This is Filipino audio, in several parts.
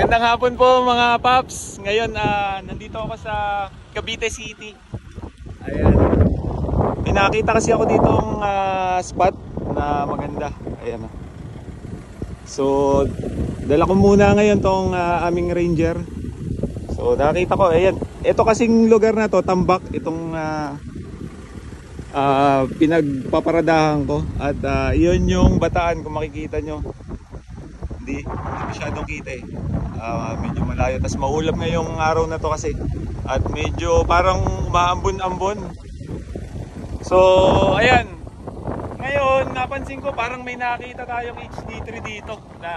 Magandang hapon po mga paps. Ngayon nandito ako sa Cavite City. Ayan. Pinakita kasi ako ditong spot na maganda. Ayan. So dala ko muna ngayon tong aming Ranger. So nakita ko, ayan. Ito kasing lugar na to, tambak itong pinagpaparadahan ko. At yun yung Bataan kung makikita nyo. Hindi masyadong kita eh. Medyo malayo, tas maulap ngayong araw na to kasi, at medyo parang umaambon-ambon. So ayan, ngayon napansin ko parang may nakita tayong HD3 dito na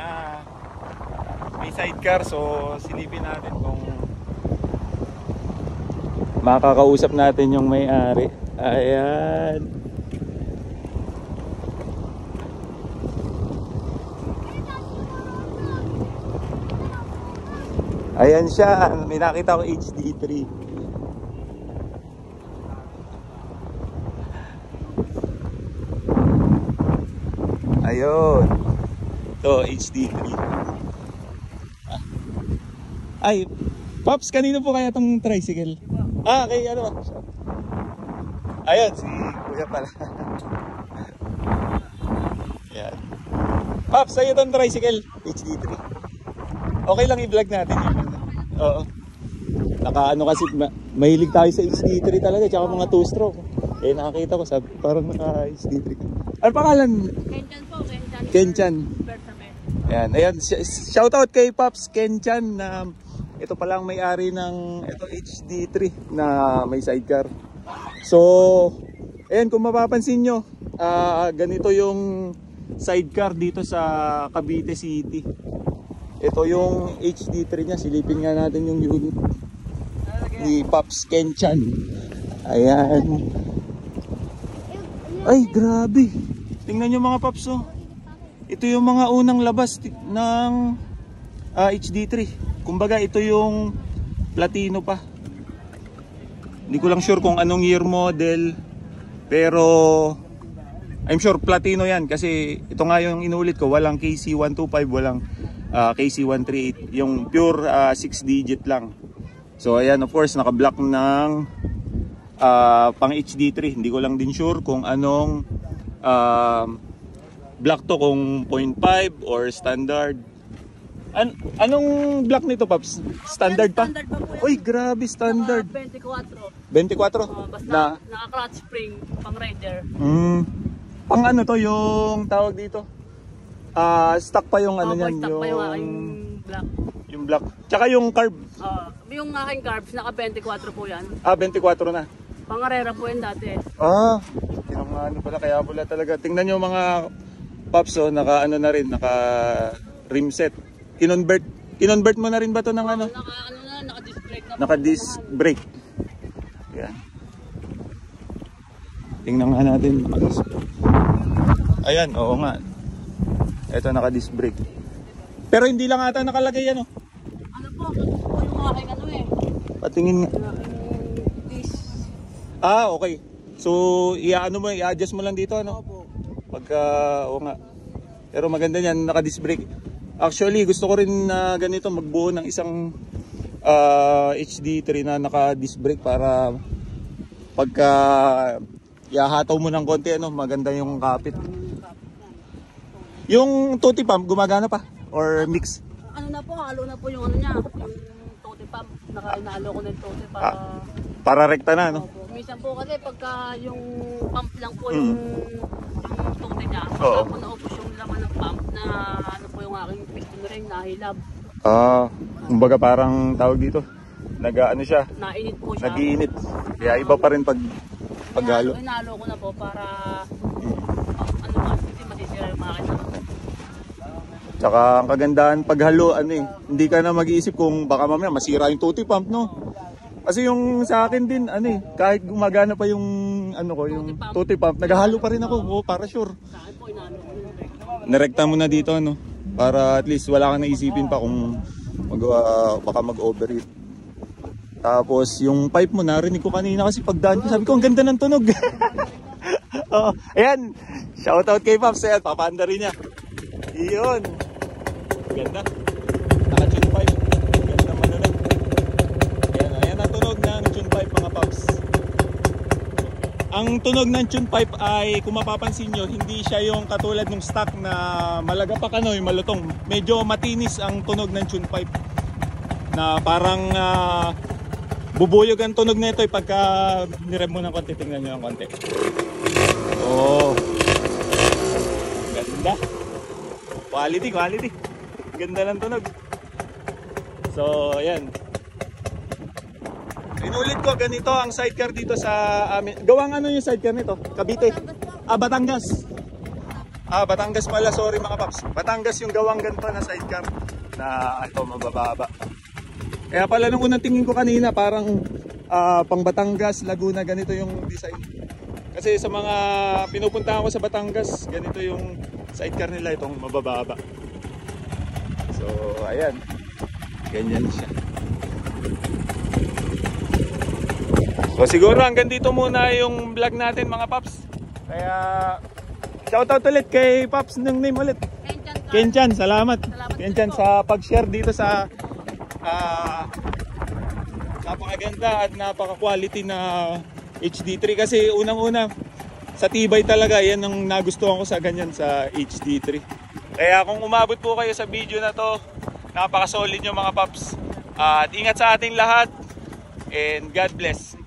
may sidecar. So silipin natin kung makakausap natin yung may-ari. Ayan. Ayan siya, may nakita ko HD3. Ayun. Ito, HD3. Ay, Pops, kanino po kaya tong tricycle? Kay ano ba? Ayun, si Kuya pala. Ayan. Pops, sa'yo tong tricycle, HD3. Okay lang i-vlog natin yun. Oo. Naka-ano kasi, mahilig tayo sa HD3 talaga, tsaka mga 2-stroke. Eh nakakita ko, sabi, parang naka-HD3 ka. Ano pangalan? Kenchan po, Kenchan. Kenchan. Ayan, ayan. Shoutout kay Pops Kenchan na ito palang may-ari ng ito HD3 na may sidecar. So, ayan, kung mapapansin nyo, ganito yung sidecar dito sa Cavite City. Ito yung HD3 niya. Silipin nga natin yung unit ni Pops Kenchan. Ayan. Ay, grabe. Tingnan nyo mga Pops, oh. Ito yung mga unang labas ng HD3. Kumbaga, ito yung platino pa. Hindi ko lang sure kung anong year model, pero I'm sure platino yan. Kasi ito nga yung inulit ko. Walang KC125, walang KC138, yung pure 6 digit lang. So ayan, of course naka-block ng pang HD3. Hindi ko lang din sure kung anong block to, kung 0.5 or standard. Anong block nito, Pops? Standard pa? Standard pa po yan. Uy, grabe, standard. 24. 24? Basta naka-clutch spring, pang rider. Pang ano to, yung tawag dito? Stock pa yung ano niyan, stock pa yung aking block. Yung block. Tsaka yung carb. Yung aking carbs, naka 24 po yan. 24 na. Pangarera po yan dati. Yung ano pala, kaya pala talaga. Tingnan nyo mga Pops, naka ano na rin, naka rim set. Kinonvert mo na rin ba to ng ano? Naka-disc brake na. Naka-disc brake. Yan. Tingnan nga natin. Ayan, oo nga. Ito naka-disc brake. Pero hindi lang ata nakalagay yan, oh. Ano po? Yung aking ano eh. Patingin nga. Disc. Okay. So, i-adjust mo lang dito, ano? Opo. Pagka, oo nga. Pero maganda yan, naka-disc brake. Actually, gusto ko rin na ganito, magbuo ng isang HD3 na naka-disc brake para pagka ihahataw mo ng konti, ano, maganda yung kapit. Yung tutti pump, gumagana pa? Or mix? Ano na po, halo na po yung ano niya. Yung tutti pump, naka-inalo ko na yung tutti para... Para rekta na, no? Minsan po kasi pagka yung pump lang po yung tutti niya. Oo. Pagka po naubos yung laman ng pump na ano po yung aking piston ring, nahilab. Kumbaga parang tawag dito, nag-ano siya? Nainit po siya. Nag-iinit. Kaya iba pa rin paghalo. Inalo ko na po para ano ba, hindi masisira yung makina. Tsaka ang kagandahan paghalo, ano eh, hindi ka na mag-iisip kung baka mamaya masira yung tutti pump, no? Kasi yung sa akin din, ano eh, kahit gumagana pa yung ano ko, yung tutti pump, naghahalo pa rin ako, para sure. Sa akin po, inalo ko na. Narekta mo na dito, ano, para at least wala kang naisipin pa kung baka mag-overheat. Tapos yung pipe mo, narinig ko kanina kasi pagdaan ko, sabi ko ang ganda ng tunog. Ayan, shoutout kay Pops, ayan, papanda rin niya. Iyon. Ganda. Naka-tune pipe. Ang tunog ng tune pipe ay kung mapapansin nyo, hindi siya yung katulad ng stock na malagapak malutong. Medyo matinis ang tunog ng tune pipe. Na parang bubuyog ang tunog nito pagka nirem mo ng konti. Tingnan nyo ng konti. Oh. Ganda. Quality, quality. Ganda ng tunog. So, ayan. Inulit ko, ganito ang sidecar dito sa amin. Gawang ano yung sidecar nito? Cavite? Batangas. Batangas pala, sorry mga paps. Batangas yung gawang ganito na sidecar na ito mabababa. Kaya pala nung unang tingin ko kanina parang pang Batangas, Laguna, ganito yung design. Kasi sa mga pinupuntahan ko sa Batangas, ganito yung sidecar nila, itong mabababa. So ayan, ganyan siya. So siguro hanggang dito muna yung vlog natin mga paps. Kaya shoutout ulit kay Paps ng name ulit. Kenchan, salamat. Kenchan sa pag-share dito sa napakaganda at napaka-quality na HD3. Kasi unang-una sa tibay talaga, yan ang nagustuhan ko sa ganyan sa HD3. Kaya kung umabot po kayo sa video na to, napaka-solid yung mga paps. At ingat sa ating lahat and God bless.